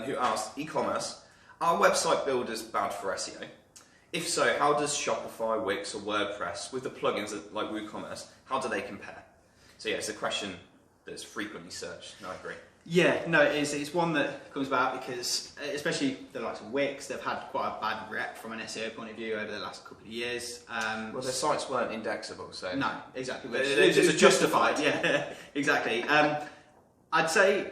who asked, e-commerce, are website builders bad for SEO? If so, how does Shopify, Wix or WordPress, with the plugins like WooCommerce, how do they compare? So yeah, it's a question that's frequently searched, and I agree. Yeah, no, it's one that comes about because, especially the likes of Wix, they've had quite a bad rep from an SEO point of view over the last couple of years. Well, their sites weren't indexable, so... No, exactly. They're just justified. Yeah, exactly. I'd say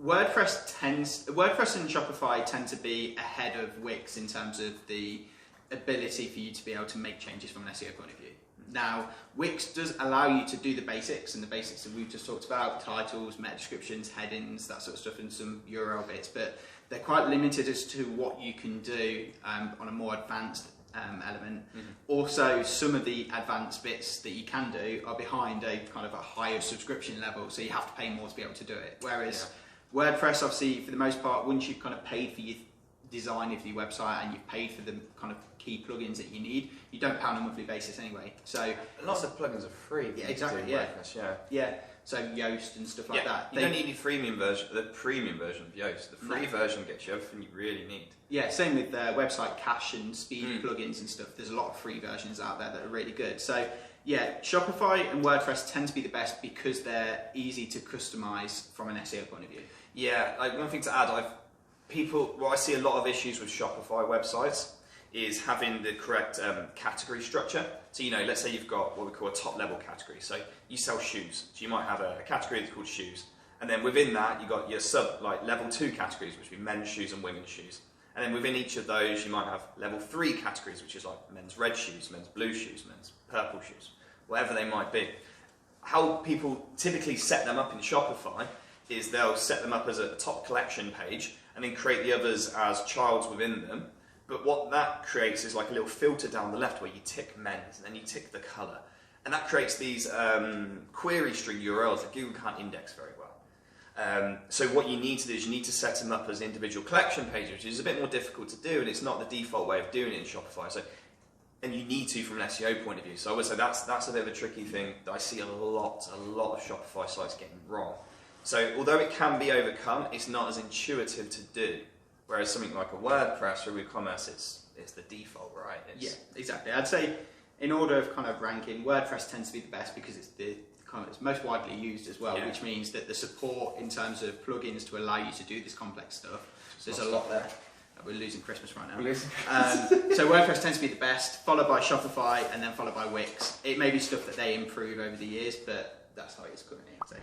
WordPress and Shopify tend to be ahead of Wix in terms of the ability for you to be able to make changes from an SEO point of view. Now, Wix does allow you to do the basics, and the basics that we've just talked about, titles, meta descriptions, headings, that sort of stuff, and some URL bits, but they're quite limited as to what you can do on a more advanced element. Also, some of the advanced bits that you can do are behind a kind of a higher subscription level, so you have to pay more to be able to do it. Whereas WordPress, obviously, for the most part, once you've kind of paid for your design of your website and you've paid for the kind of key plugins that you need, you don't pay on a monthly basis anyway. So lots of plugins are free. Yeah, exactly. Yeah. So Yoast and stuff like that. You don't need your freemium version, the premium version of Yoast. The free version gets you everything you really need. Yeah, same with website cache and speed plugins and stuff. There's a lot of free versions out there that are really good. So yeah, Shopify and WordPress tend to be the best because they're easy to customize from an SEO point of view. Yeah, like one thing to add, I see a lot of issues with Shopify websites is having the correct category structure. So, let's say you've got what we call a top level category. So you sell shoes. So you might have a category that's called shoes. And then within that, you've got your level 2 categories, which would be men's shoes and women's shoes. And then within each of those, you might have level 3 categories, which is like men's red shoes, men's blue shoes, men's purple shoes, whatever they might be. How people typically set them up in Shopify is they'll set them up as a top collection page and then create the others as childs within them. But what that creates is like a little filter down the left where you tick men's and then you tick the colour. And that creates these query string URLs that Google can't index very well. So what you need to do is you need to set them up as individual collection pages, which is a bit more difficult to do, and it's not the default way of doing it in Shopify. And you need to from an SEO point of view. So I would say that's a bit of a tricky thing that I see a lot of Shopify sites getting wrong. So although it can be overcome, it's not as intuitive to do. Whereas something like a WordPress or WooCommerce, it's the default, right? Yeah, exactly. I'd say in order of kind of ranking, WordPress tends to be the best because it's it's most widely used as well, which means that the support in terms of plugins to allow you to do this complex stuff, there's a lot there. We're losing Christmas right now. So WordPress tends to be the best, followed by Shopify, and then followed by Wix. It may be stuff that they improve over the years, but that's how it is currently, I'd say.